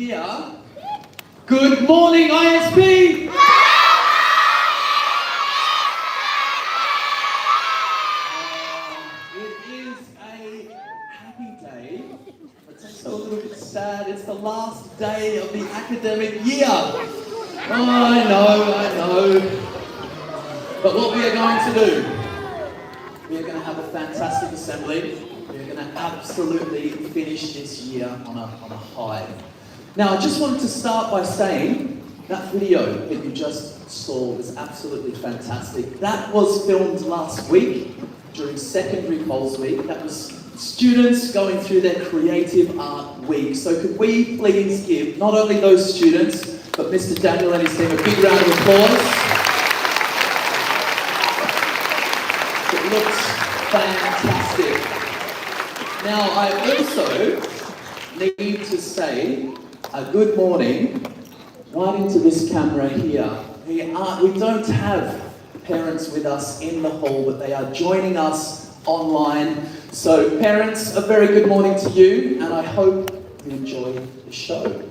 here. Good morning, ISP! It is a happy day, but it's also a little bit sad. It's the last day of the academic year. Oh, I know. But what we are going to do, we are going to have a fantastic assembly. We are going to absolutely finish this year on a high. Now, I just wanted to start by saying that video that you just saw was absolutely fantastic. That was filmed last week during Secondary Pulse Week. That was students going through their creative art week. So could we please give not only those students, but Mr. Daniel and his team a big round of applause. It looks fantastic. Now, I also need to say a good morning right into this camera here. We don't have parents with us in the hall, but they are joining us online. So parents, a very good morning to you, and I hope you enjoy the show.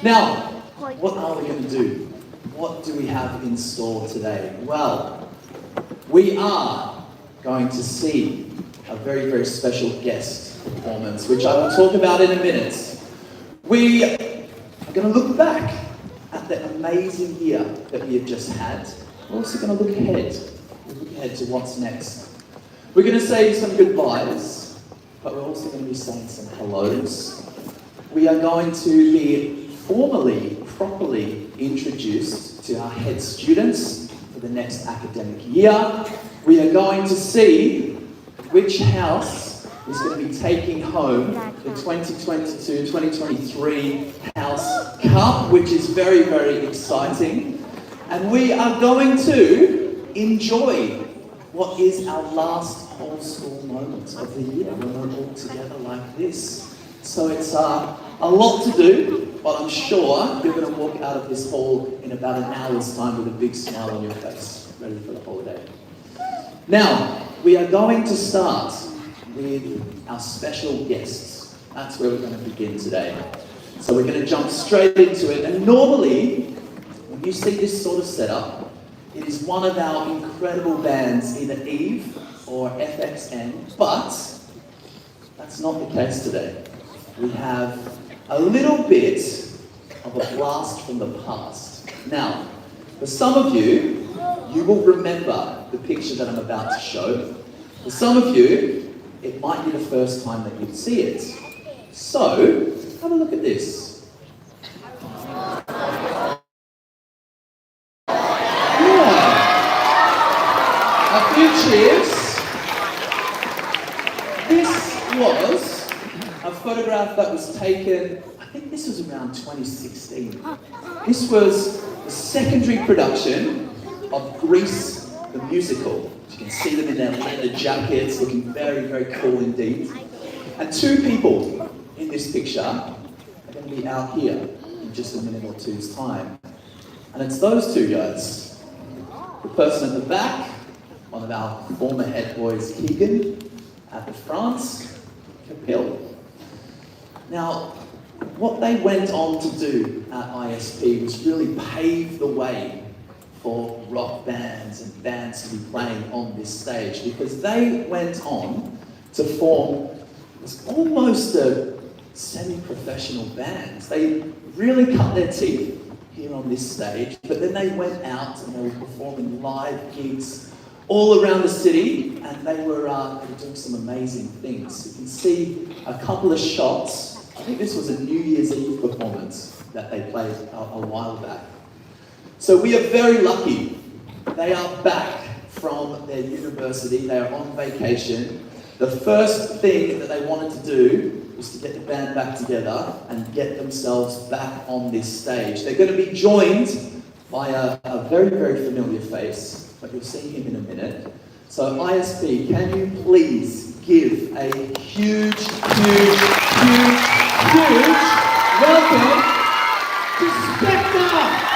Now, what are we going to do? What do we have in store today? Well, we are going to see a very, very special guest performance, which I will talk about in a minute. We are going to look back at the amazing year that we have just had. We're also going to look ahead. We'll look ahead to what's next. We're going to say some goodbyes, but we're also going to be saying some hellos. We are going to be formally, properly introduced to our head students for the next academic year. We are going to see which house is going to be taking home the 2022-2023 House Cup, which is very, very exciting. And we are going to enjoy what is our last whole school moment of the year when we're all together like this. So it's a lot to do, but I'm sure you're going to walk out of this hall in about an hour's time with a big smile on your face, ready for the holiday. Now, we are going to start with our special guests. That's where we're going to begin today. So we're going to jump straight into it. And normally, when you see this sort of setup, it is one of our incredible bands, either Eve or FXN, but that's not the case today. We have a little bit of a blast from the past. Now, for some of you, you will remember the picture that I'm about to show. For some of you, it might be the first time that you'd see it. So, have a look at this. Yeah. A few cheers. This was a photograph that was taken, I think this was around 2016. This was the secondary production of Grease the musical. You can see them in their leather jackets, looking very, very cool indeed. And two people in this picture are going to be out here in just a minute or two's time. And it's those two guys. The person at the back, one of our former head boys, Keegan, at the France, Capil. Now, what they went on to do at ISP was really pave the way for rock bands and bands to be playing on this stage, because they went on to form was almost a semi-professional band. They really cut their teeth here on this stage, but then they went out and they were performing live gigs all around the city, and they were doing some amazing things. You can see a couple of shots. I think this was a New Year's Eve performance that they played a while back. So we are very lucky. They are back from their university. They are on vacation. The first thing that they wanted to do was to get the band back together and get themselves back on this stage. They're going to be joined by a very, very familiar face, but you'll see him in a minute. So ISP, can you please give a huge welcome to Spectre!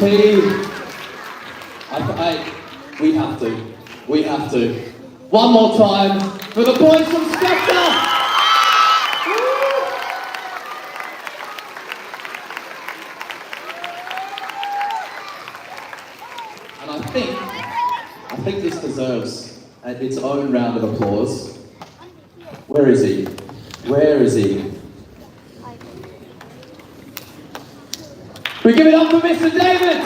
We have to. One more time for the boys from Spectre! And I think this deserves its own round of applause. Where is he? Where is he? We give it up for Mr. David!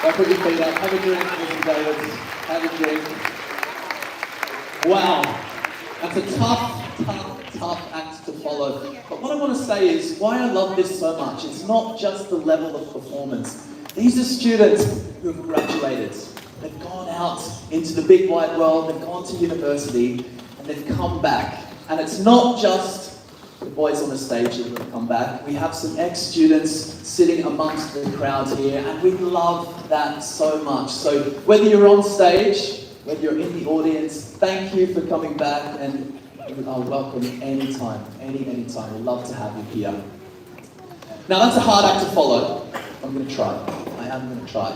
Don't put your feet up. Have a drink, Mr. David. Have a drink. Wow. That's a tough act to follow. But what I want to say is why I love this so much. It's not just the level of performance. These are students who have graduated. They've gone out into the big wide world. They've gone to university and they've come back. And it's not just the boys on the stage that have come back. We have some ex-students sitting amongst the crowd here, and we love that so much. So whether you're on stage, whether you're in the audience, thank you for coming back, and you are welcome anytime, anytime. We'd love to have you here. Now that's a hard act to follow. I'm going to try. I am going to try.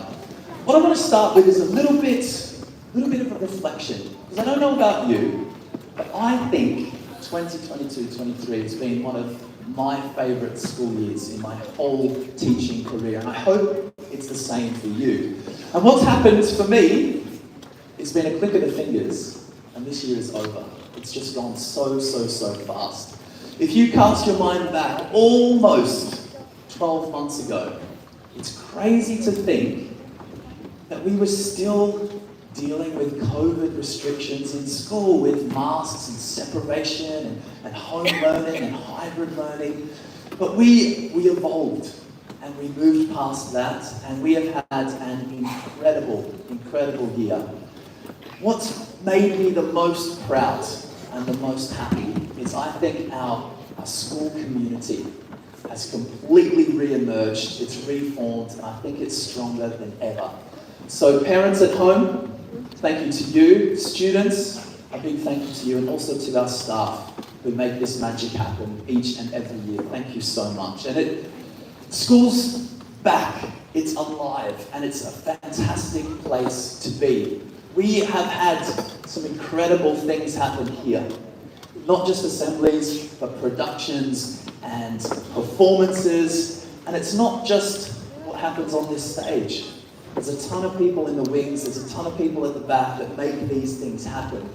What I want to start with is a little bit of a reflection, because I don't know about you, but I think 2022-23 has been one of my favourite school years in my whole teaching career, and I hope it's the same for you. And what's happened for me, it's been a click of the fingers, and this year is over. It's just gone so fast. If you cast your mind back almost 12 months ago, it's crazy to think that we were still dealing with COVID restrictions in school, with masks and separation and home learning and hybrid learning. But we evolved and we moved past that, and we have had an incredible year. What's made me the most proud and the most happy is I think our school community has completely re-emerged, it's reformed, and I think it's stronger than ever. So parents at home, thank you to you. Students, a big thank you to you, and also to our staff who make this magic happen each and every year. Thank you so much. And school's back, it's alive, and it's a fantastic place to be. We have had some incredible things happen here. Not just assemblies, but productions and performances. And it's not just what happens on this stage. There's a ton of people in the wings, there's a ton of people at the back that make these things happen.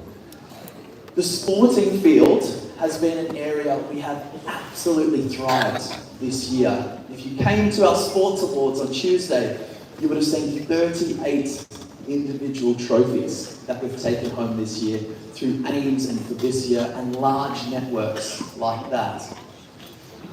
The sporting field has been an area we have absolutely thrived this year. If you came to our sports awards on Tuesday, you would have seen 38 individual trophies that we've taken home this year through AIMS and for this year, and large networks like that.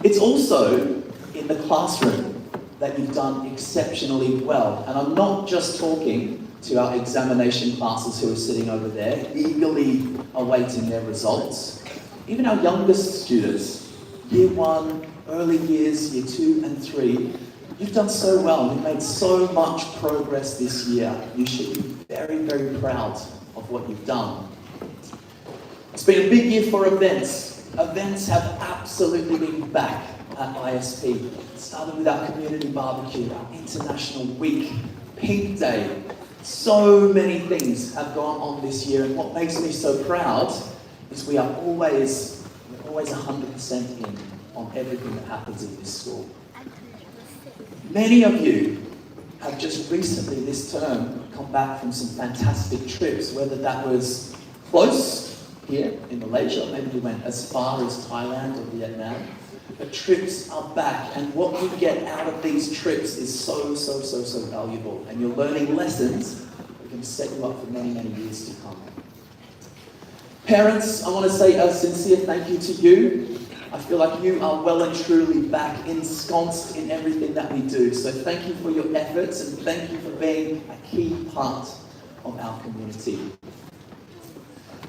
It's also in the classroom that you've done exceptionally well. And I'm not just talking to our examination classes who are sitting over there, eagerly awaiting their results. Even our youngest students, year 1, early years, year 2 and 3, you've done so well. You've made so much progress this year. You should be very proud of what you've done. It's been a big year for events. Events have absolutely been back at ISP. It started with our community barbecue, our international week, Pink Day. So many things have gone on this year, and what makes me so proud is we're always 100% in on everything that happens in this school. Many of you have just recently this term come back from some fantastic trips, whether that was close here in Malaysia, maybe we went as far as Thailand or Vietnam. But trips are back, and what you get out of these trips is so valuable, and you're learning lessons that can set you up for many years to come. Parents, I want to say a sincere thank you to you. I feel like you are well and truly back, ensconced in everything that we do. So thank you for your efforts, and thank you for being a key part of our community.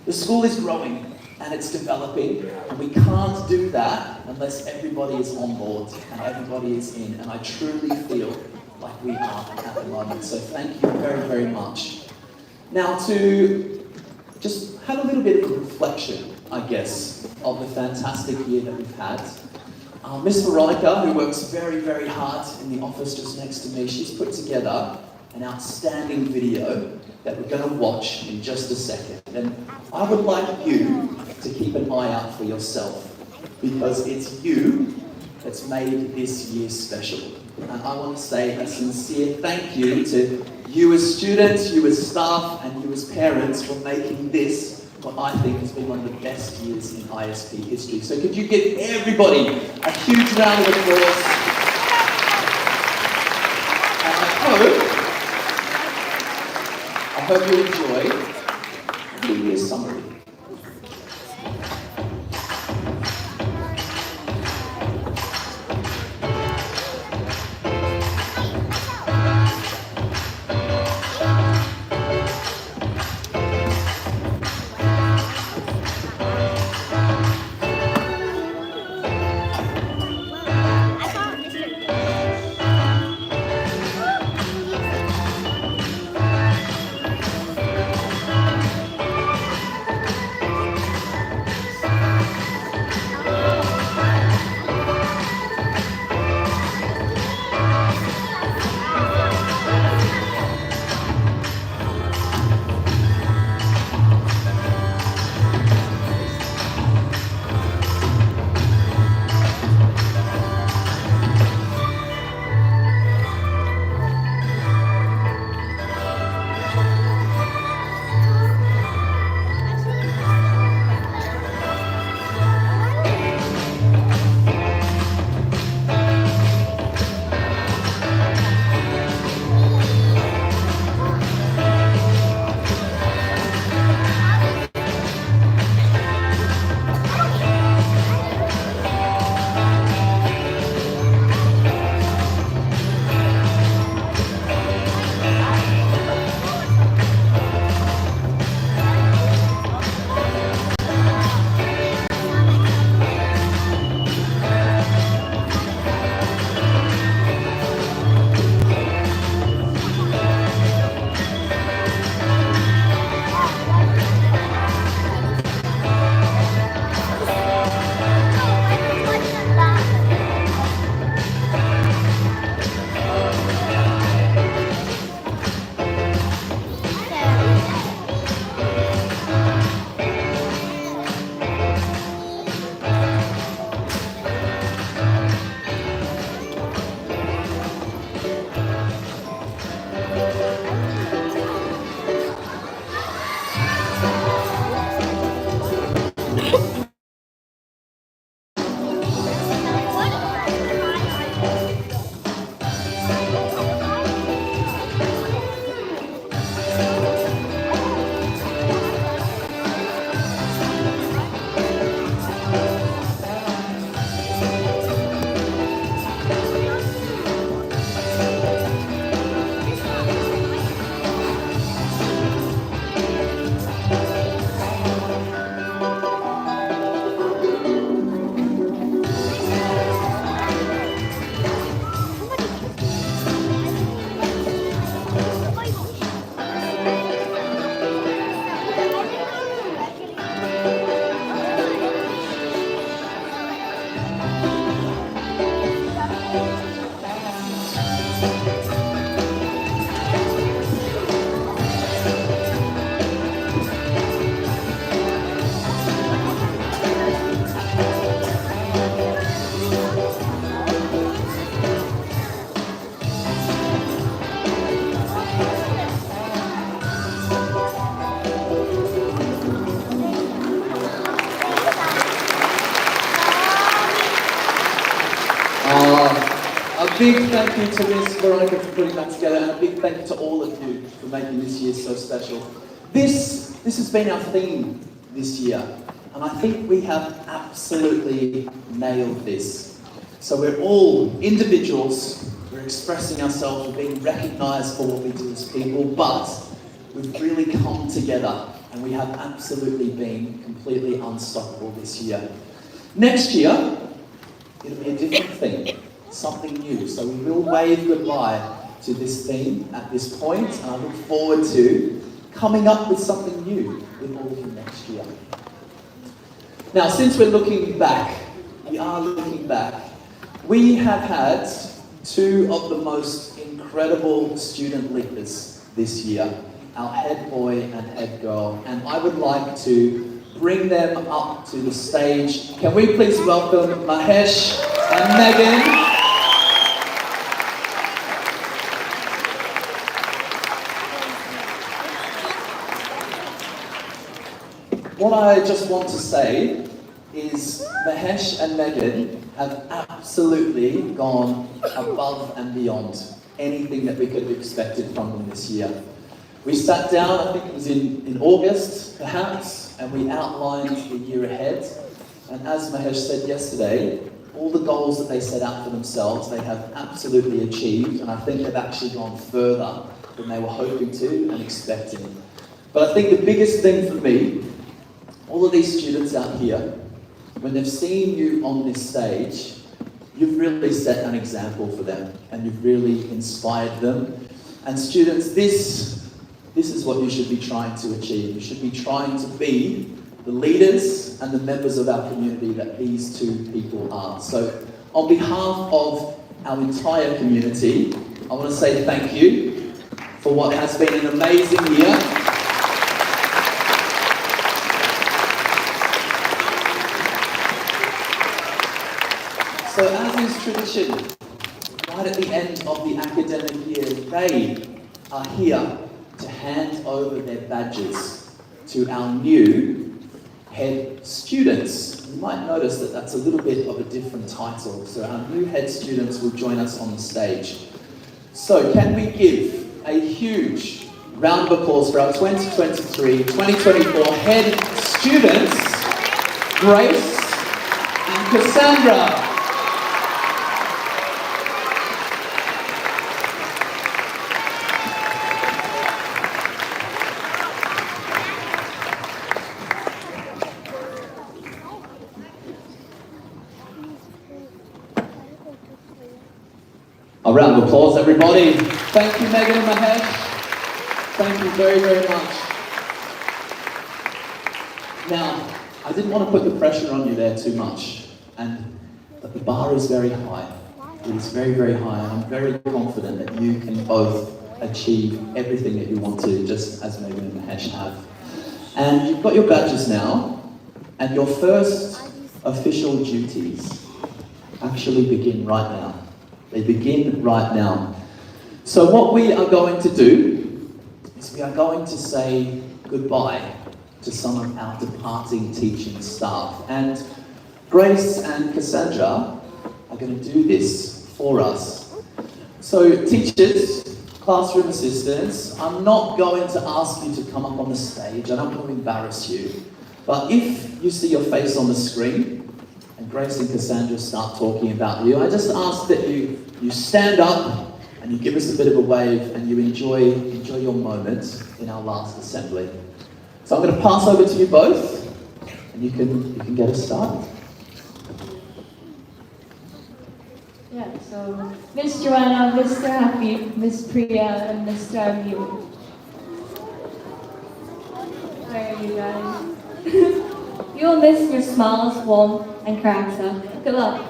The school is growing and it's developing, and we can't do that unless everybody is on board and everybody is in, and I truly feel like we are at the moment. So thank you very much. Now to just have a little bit of a reflection, I guess, of the fantastic year that we've had. Miss Veronica, who works very, very hard in the office just next to me, she's put together an outstanding video that we're going to watch in just a second. And I would like you to keep an eye out for yourself, because it's you that's made this year special. And I want to say a sincere thank you to you as students, you as staff, and you as parents for making this what I think has been one of the best years in ISP history. So could you give everybody a huge round of applause? And I hope you enjoy the year's summary. A big thank you to Miss Veronica for putting that together, and a big thank you to all of you for making this year so special. This has been our theme this year, and I think we have absolutely nailed this. So we're all individuals, we're expressing ourselves, we're being recognised for what we do as people, but we've really come together, and we have absolutely been completely unstoppable this year. Next year, it'll be a different theme, something new. So we will wave goodbye to this theme at this point, and I look forward to coming up with something new with all of you next year. Now, since we're looking back, we are looking back We have had two of the most incredible student leaders this year, our head boy and head girl, and I would like to bring them up to the stage. Can we please welcome Mahesh and Megan? What I just want to say is Mahesh and Megan have absolutely gone above and beyond anything that we could have expected from them this year. We sat down, I think it was in August perhaps, and we outlined the year ahead. And as Mahesh said yesterday, all the goals that they set out for themselves, they have absolutely achieved, and I think they've actually gone further than they were hoping to and expecting. But I think the biggest thing for me, all of these students out here, when they've seen you on this stage, you've really set an example for them and you've really inspired them. And students, this is what you should be trying to achieve. You should be trying to be the leaders and the members of our community that these two people are. So on behalf of our entire community, I want to say thank you for what has been an amazing year. So as is tradition, right at the end of the academic year, they are here to hand over their badges to our new head students. You might notice that that's a little bit of a different title. So our new head students will join us on the stage. So can we give a huge round of applause for our 2023-2024 head students, Grace and Cassandra. A round of applause, everybody. Thank you, Megan and Mahesh. Thank you very, very much. Now, I didn't want to put the pressure on you there too much, but the bar is very high. It is very, very high, and I'm very confident that you can both achieve everything that you want to, just as Megan and Mahesh have. And you've got your badges now, and your first official duties actually begin right now. They begin right now. So what we are going to do is we are going to say goodbye to some of our departing teaching staff. And Grace and Cassandra are going to do this for us. So teachers, classroom assistants, I'm not going to ask you to come up on the stage. I don't want to embarrass you. But if you see your face on the screen, and Grace and Cassandra start talking about you, I just ask that you stand up and you give us a bit of a wave and you enjoy your moment in our last assembly. So I'm going to pass over to you both and you can get us started. Yeah, so Miss Joanna, Mr. Happy, Miss Priya, and Mr. Amu. Where are you guys? You'll miss your smiles, warmth, and character. Good luck.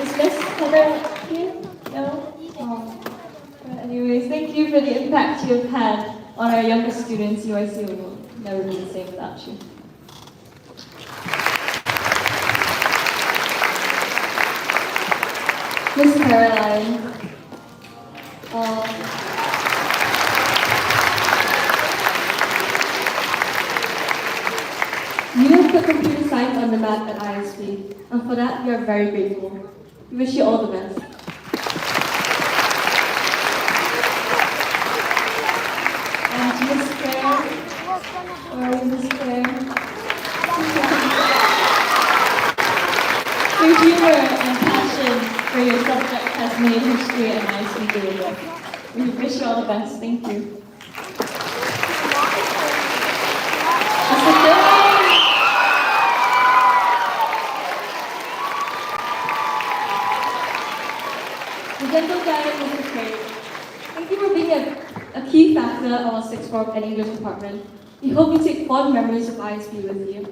Is Miss Heather here? No? But anyways, thank you for the impact you have had on our younger students. UIC will never be the same without you. Miss Caroline. You have put computer science on the map at ISP, and for that we are very grateful. We wish you all the best. And Miss Claire, where are you, Miss Claire? Your humor and passion for your subject has made history at ISP KL. We wish you all the best. Thank you. The gentle guy, Mr. Craig. Thank you for being a key factor of our 6 Corp and English department. We hope you take fond memories of ISP with you.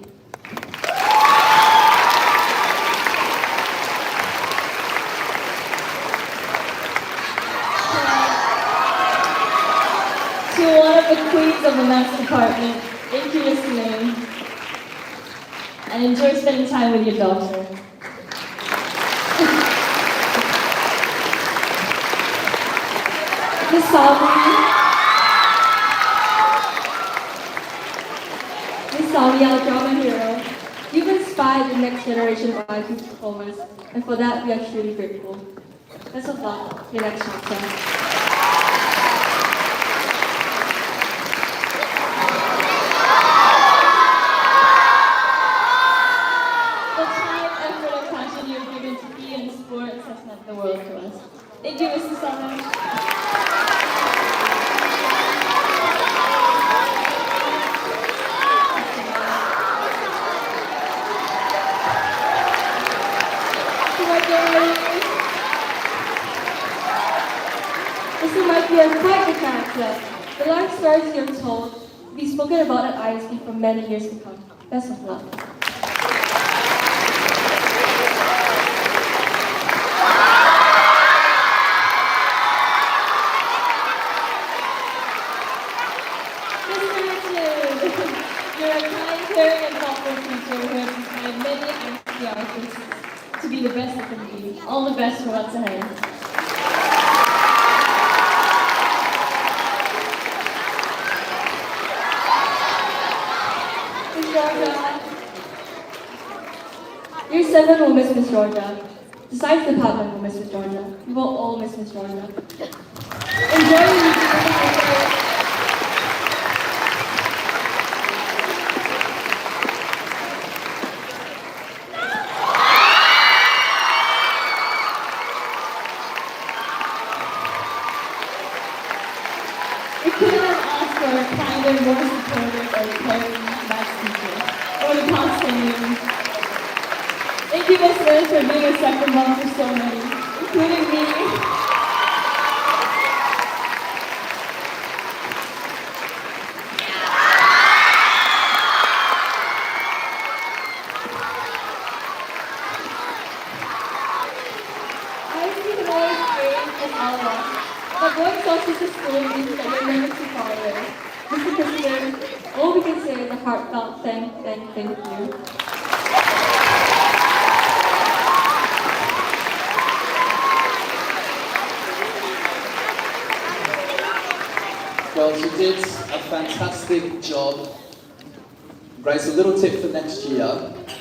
To one of the queens of the maths department, thank you, Miss Lane. And enjoy spending time with your daughter. Miss Sawi, our drama hero, you've inspired the next generation of ISP performers, and for that we are truly grateful. Best of luck for your next chapter. The world to us. Thank you, Mr. Summer. Mr. Mike, you are quite the character. The life stories you have told will be spoken about at ISP for many years to come. Best of luck. You're a kind, caring, and thoughtful teacher who has inspired many ISP artists to be the best they can be. All the best for what's ahead. Miss Georgia. Year 7 will miss Miss Georgia. The science department will miss Miss Georgia. We will all miss Miss Georgia. Enjoy your meeting. We couldn't have asked for a kinder, more supportive, or caring maths teacher over the past 10 years. Thank you, Ms. Liz, for being a second mom for so many, including me. I see the knowledge great in all of us. But going closer to school means that you're never too far away. Mr. President, all we can say is a heartfelt thank you. Well, you did a fantastic job. Grace, a little tip for next year.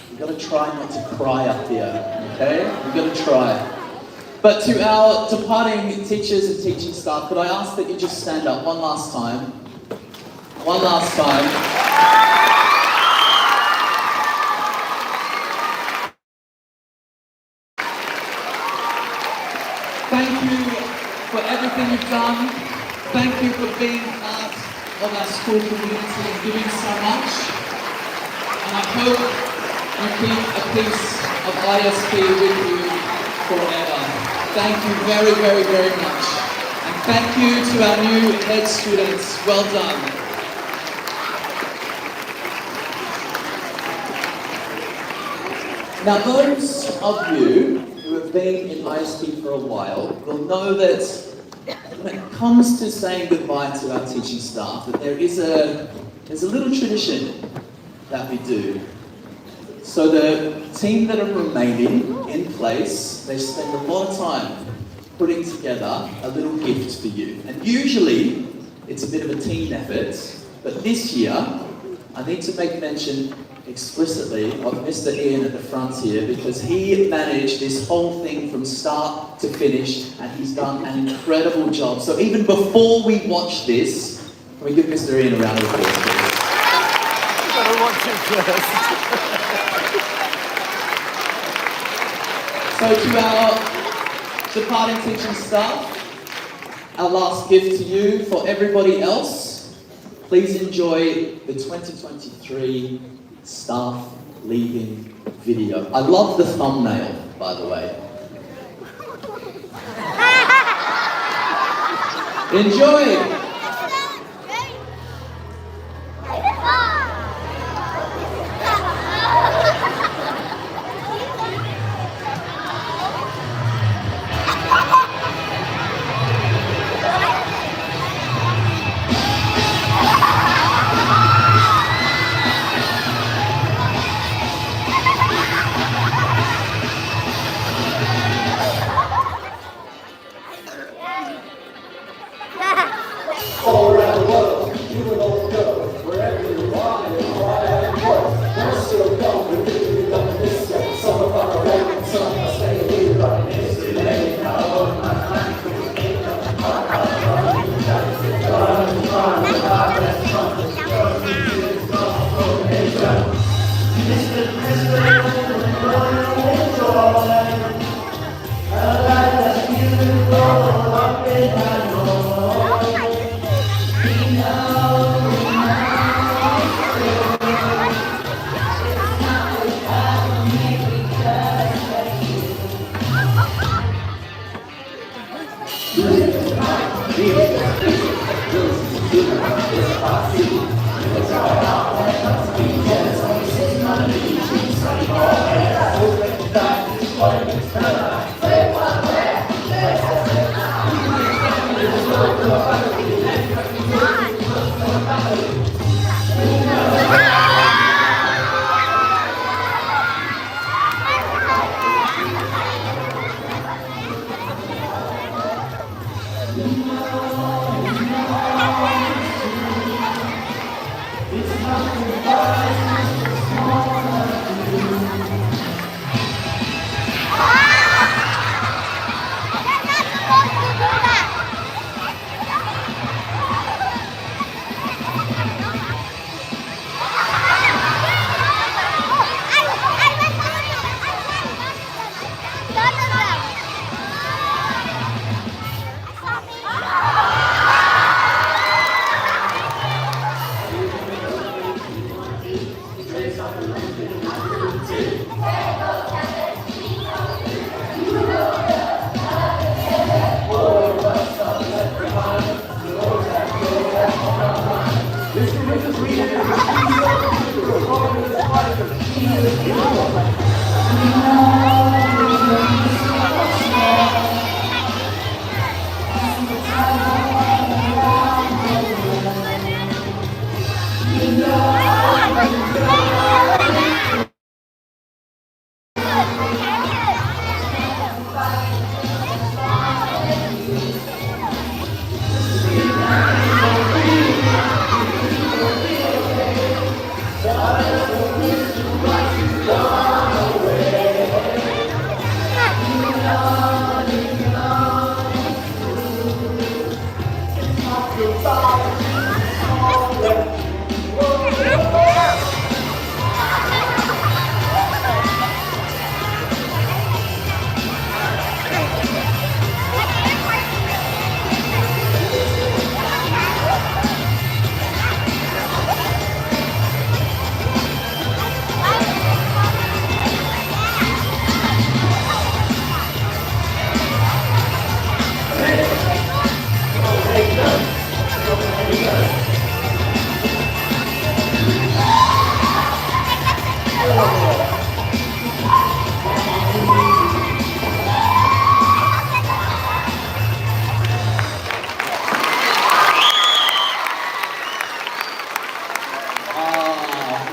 You've got to try not to cry up here, okay? You've got to try. But to our departing teachers and teaching staff, could I ask that you just stand up one last time? One last time. Thank you for everything you've done. Thank you for being part of our school community and doing so much. And I hope you keep a piece of ISP with you forever. Thank you very, very, very much. And thank you to our new head students. Well done. Now, those of you who have been in ISP for a while will know that when it comes to saying goodbye to our teaching staff, that there's a little tradition that we do. So the team that are remaining in place, they spend a lot of time putting together a little gift for you. And usually, it's a bit of a team effort, but this year, I need to make mention explicitly of Mr. Ian at the front here, because he managed this whole thing from start to finish, and he's done an incredible job. So even before we watch this, can we give Mr. Ian a round of applause, please? I want to first. So to our departing teaching staff, our last gift to you. For everybody else, please enjoy the 2023 staff leaving video. I love the thumbnail, by the way. Enjoy!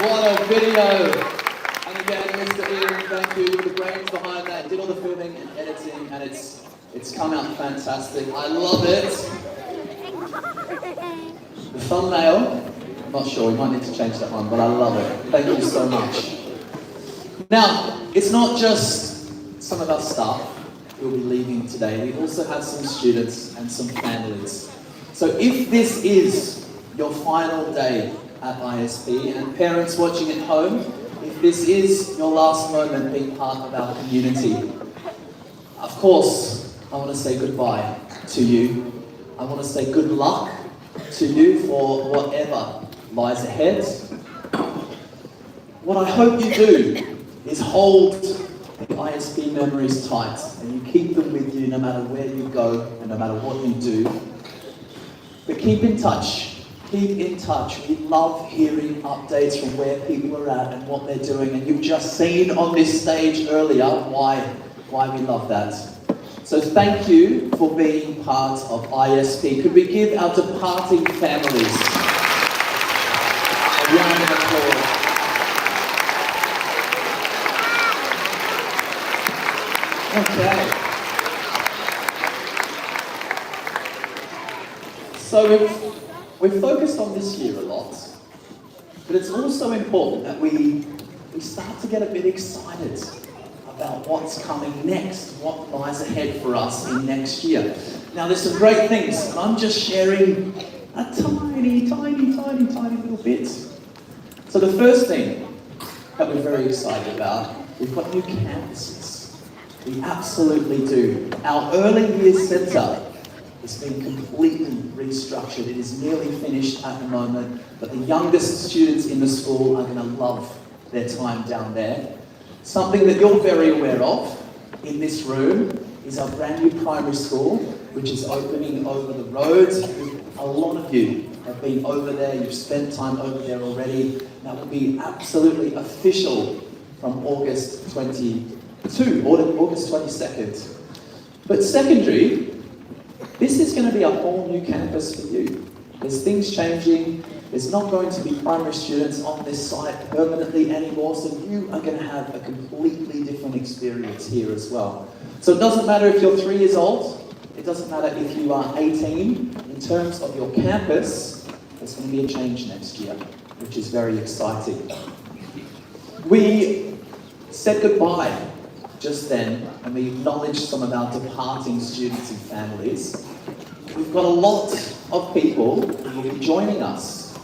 What a video! And again, Mr. Ian, thank you. You're the brains behind that. Did all the filming and editing, and it's come out fantastic. I love it. The thumbnail, I'm not sure, we might need to change that one, but I love it. Thank you so much. Now, it's not just some of our staff who will be leaving today. We also have some students and some families. So if this is your final day at ISP, and parents watching at home, if this is your last moment being part of our community, of course, I want to say goodbye to you. I want to say good luck to you for whatever lies ahead. What I hope you do is hold the ISP memories tight, and you keep them with you no matter where you go and no matter what you do. But keep in touch. Keep in touch. We love hearing updates from where people are at and what they're doing. And you've just seen on this stage earlier why we love that. So thank you for being part of ISP. Could we give our departing families a round of applause? Okay. So we've focused on this year a lot, but it's also important that we start to get a bit excited about what's coming next, what lies ahead for us in next year. Now there's some great things, and I'm just sharing a tiny little bit. So the first thing that we're very excited about. We've got new campuses. We absolutely do. Our early years centre has been completely restructured. It is nearly finished at the moment, but the youngest students in the school are going to love their time down there. Something that you're very aware of in this room is our brand new primary school, which is opening over the road. A lot of you have been over there, you've spent time over there already. That will be absolutely official from August 22nd. But secondary, this is going to be a whole new campus for you. There's things changing. There's not going to be primary students on this site permanently anymore, so you are going to have a completely different experience here as well. So it doesn't matter if you're 3 years old, it doesn't matter if you are 18. In terms of your campus, there's going to be a change next year, which is very exciting. We said goodbye just then, and we acknowledged some of our departing students and families. We've got a lot of people who will be joining us.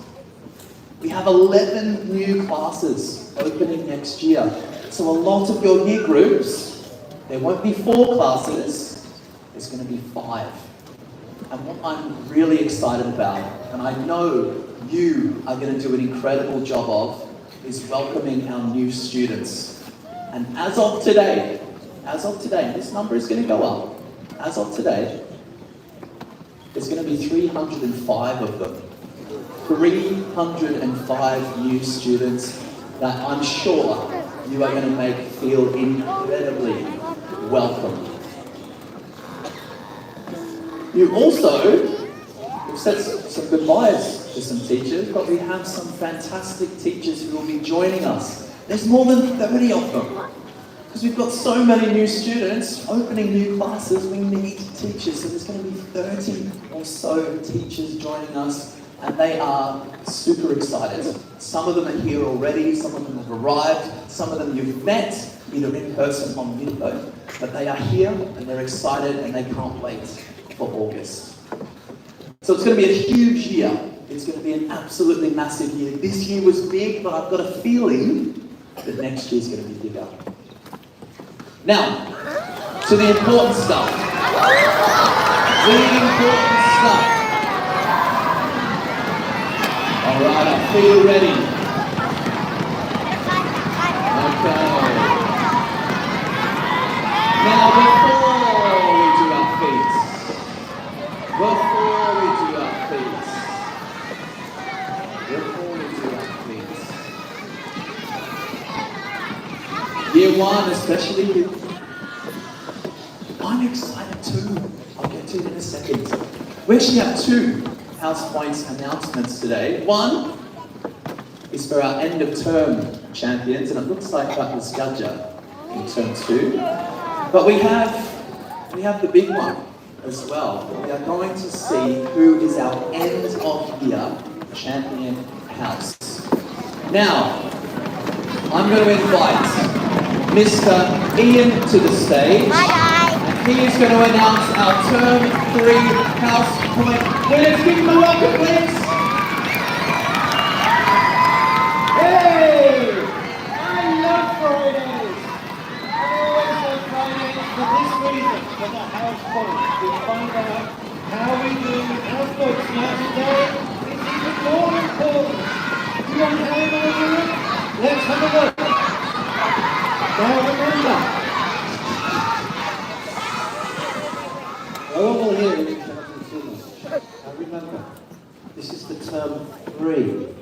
We have 11 new classes opening next year. So a lot of your year groups, there won't be 4 classes, there's going to be 5. And what I'm really excited about, and I know you are going to do an incredible job of, is welcoming our new students. And as of today, this number is going to go up. As of today, there's going to be 305 of them. 305 new students that I'm sure you are going to make feel incredibly welcome. You also, we've said some goodbyes to some teachers, but we have some fantastic teachers who will be joining us. There's more than 30 of them. Because we've got so many new students opening new classes, we need teachers. So there's going to be 30 or so teachers joining us, and they are super excited. Some of them are here already, some of them have arrived, some of them you've met, either in person or on video, but they are here and they're excited and they can't wait for August. So it's going to be a huge year. It's going to be an absolutely massive year. This year was big, but I've got a feeling that next year's going to be bigger. Now, to the important stuff. All right, I feel ready. Okay. Now, before we do our feet, Year 1, especially you. I'm excited too. I'll get to it in a second. We actually have 2 House Points announcements today. One is for our end of term champions, and it looks like that was Gudja in term 2. But we have the big one as well. We are going to see who is our end of year champion house. Now, I'm going to invite Mr. Ian to the stage. And he is going to announce our term 3 House Point winners. Give him a welcome, please. Hey! I love Fridays! I always love Fridays for this reason, for the house points. We find out how we do house points. Now today, it's even more important. You want to know how I do it? Let's have a look. Now remember. I want all here is now remember, this is the term 3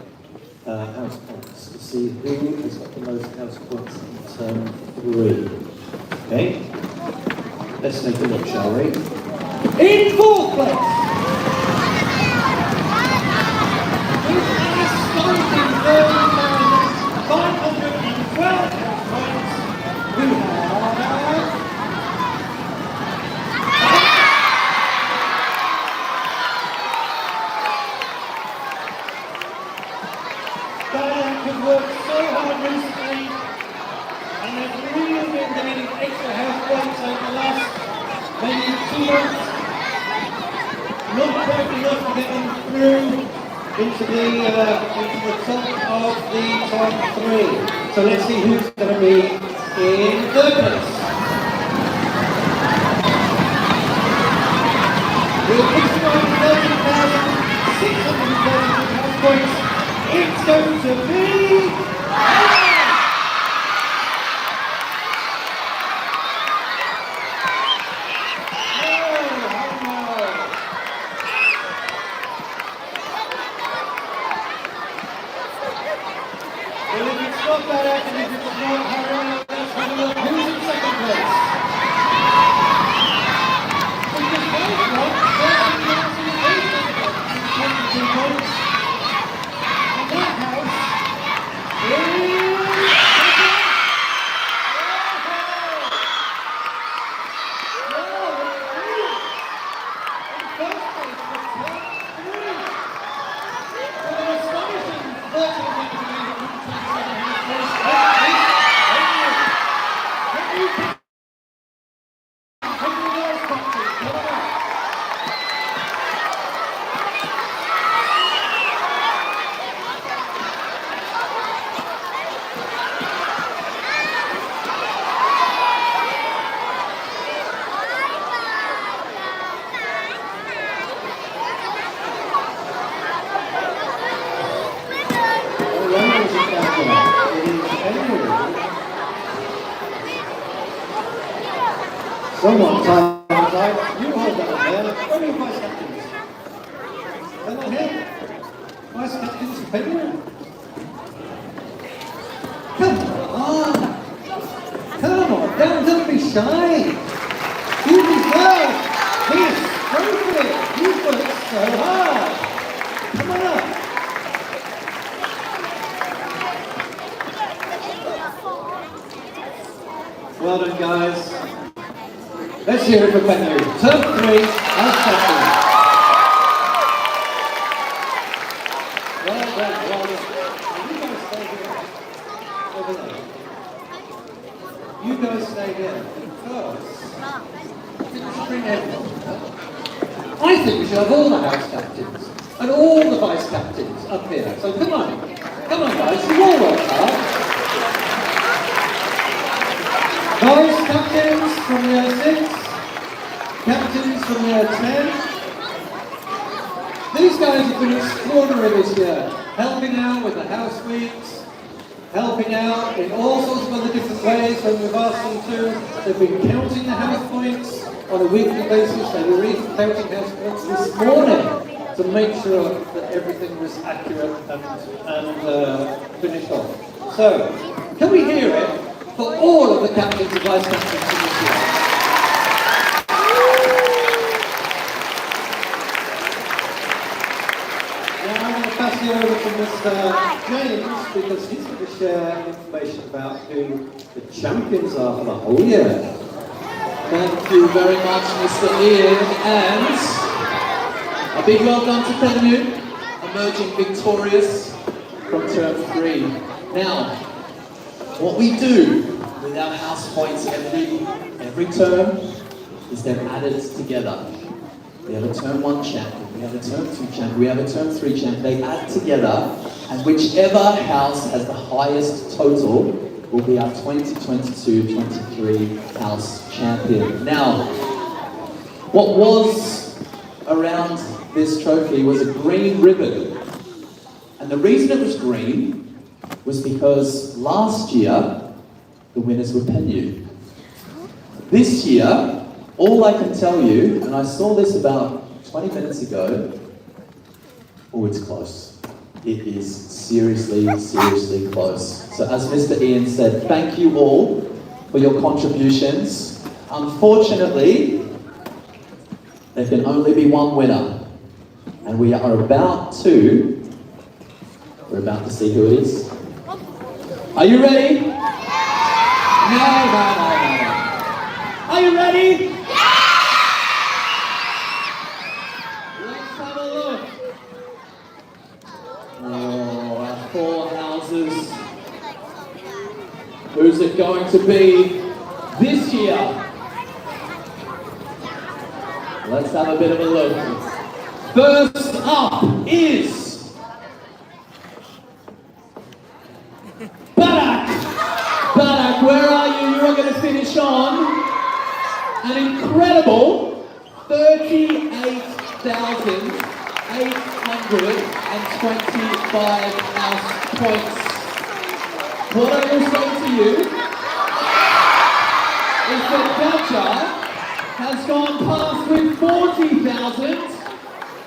house points to see who has got the most house points in term 3. Okay? Let's take a look, shall we? In 4th place! With an astonishing 30,512 house points, we have Diane has worked so hard recently, and has really been gaining extra health points over the last maybe 2 months. Not quite enough to get them through into the top of the top three. So let's see who's going to be in third place. With 630,632 points, it's going to be... Well, if it's not that active, if it's not Harry, let's have a look. Who's in second place? Because they've got 13,822 points. And that house is... Someone time you hold that there. Where are your vice captains? They're not here. Vice captains of Penguin. Come on, don't be shy. You deserve this trophy. You've worked so hard. Come on up. Well done, guys. Let's hear it for Penguin. Turn 3, house captain. Well done. You guys stay here. Over there. You guys stay here. Because bring everyone. I think we should have all the house captains and all the vice captains up here. So come on. Come on, guys. You all work hard. Vice captains from year 6, captains from year 10. These guys have been extraordinary this year, helping out with the house weeks, helping out in all sorts of other different ways when we've asked them to. They've been counting the house points on a weekly basis. They were even counting house points this morning to make sure that everything was accurate and finished off. So, can we hear it for all of the captains and vice captains in this year? Now I'm going to pass you over to Mr. James because he's going to share information about who the champions are for the whole year. Thank you very much, Mr. Ian, and a big well done to Pennu, emerging victorious from term 3. Now, what we do with our house points every term is they're added together. We have a term 1 champion, we have a term 2 champion, we have a term 3 champion. They add together, and whichever house has the highest total will be our 2022-23 house champion. Now, what was around this trophy was a green ribbon. And the reason it was green was because last year, the winners were Pennu. This year, all I can tell you, and I saw this about 20 minutes ago, oh, it's close. It is seriously, seriously close. So as Mr. Ian said, thank you all for your contributions. Unfortunately, there can only be one winner. And we're about to see who it is. Are you ready? No. Are you ready? Let's have a look. Oh, our 4 houses. Who's it going to be this year? Let's have a bit of a look. First up is Barak, where are you? You are going to finish on an incredible 38,825 house points. What I will say to you is that Belcher has gone past with 40,000.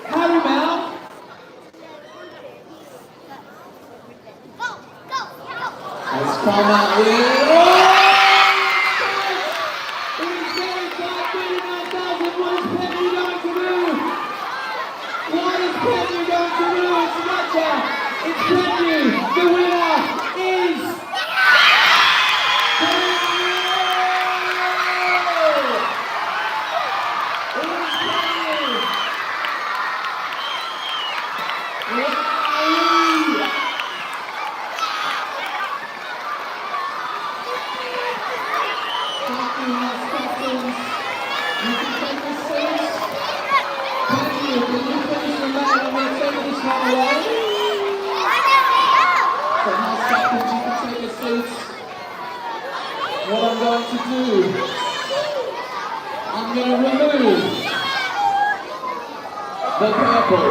Harry Mount has come out with... Oh! It is very tight, 39,000. What is Penny going to do? What is Penny going to do? It's Belcher. It's Penny. The winner is... What I'm going to do, I'm going to remove the purple,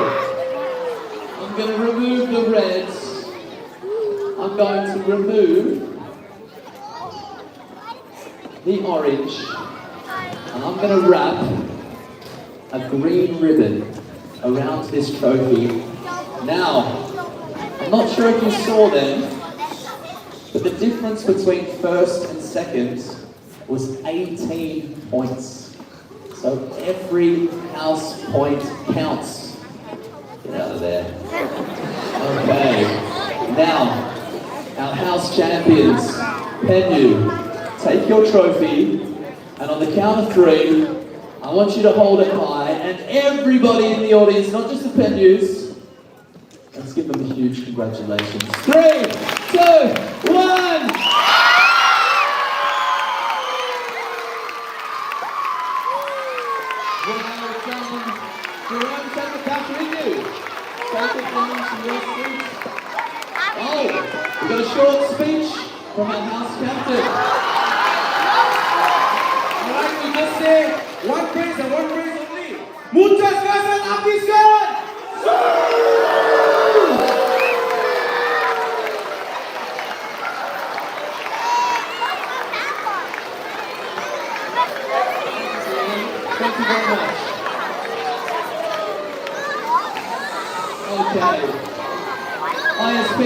I'm going to remove the reds, I'm going to remove the orange, and I'm going to wrap a green ribbon around this trophy. Now, I'm not sure if you saw them, but the difference between first and second was 18 points. So every house point counts. Get out of there. Okay. Now, our house champions, Penyu, take your trophy, and on the count of 3, I want you to hold it high, and everybody in the audience, not just the Penyus, let's give them a huge congratulations. 3, 2, 1! Well done. Jerome, take the back with you. Take it down to your seats. Oh, we've got a short speech from our house captain. Alright, we just say one praise and one praise only. Muchas gracias, afición! Thank you very much. Okay. ISP,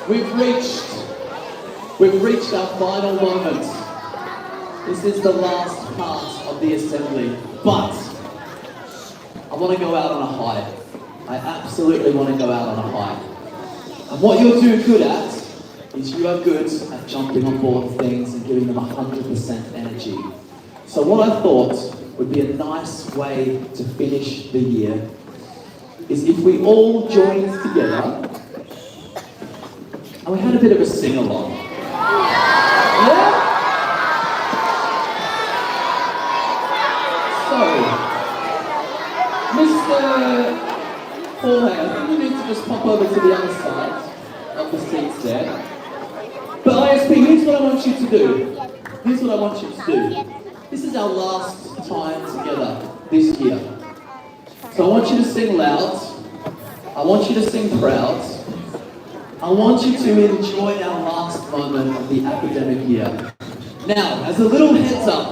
we've reached our final moment. This is the last part of the assembly, but I want to go out on a high. I absolutely want to go out on a high. And what you're too good at is you are good at jumping on board things and giving them 100% energy. So what I thought would be a nice way to finish the year is if we all joined together and we had a bit of a sing-along. Yeah? So, Mr. Jorge, I think we need to just pop over to the other side of the seats there. But ISP, here's what I want you to do. Here's what I want you to do. This is our last time together this year. So I want you to sing loud. I want you to sing proud. I want you to enjoy our last moment of the academic year. Now, as a little heads up,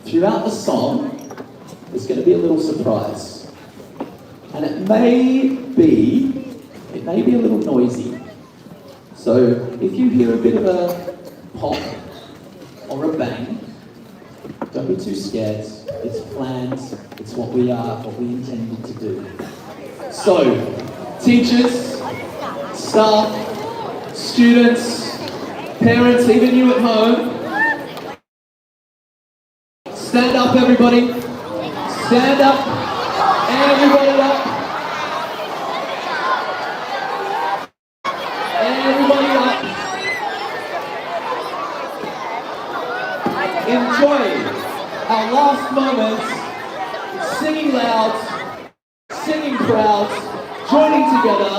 throughout the song, there's going to be a little surprise. And it may be a little noisy. So if you hear a bit of a pop or a bang, don't be too scared. It's planned. It's what we intended to do. So, teachers, staff, students, parents, even you at home, stand up, everybody. Stand up. Everybody up. Everybody up. Enjoy our last moments, singing loud, singing proud, joining together,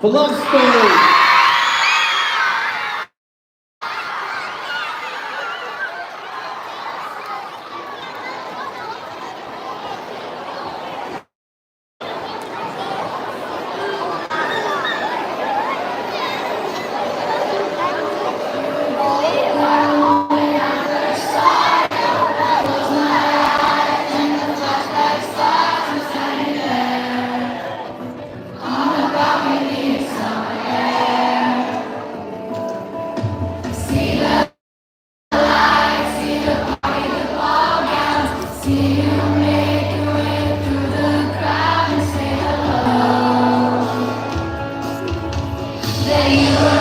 For Love Story. That you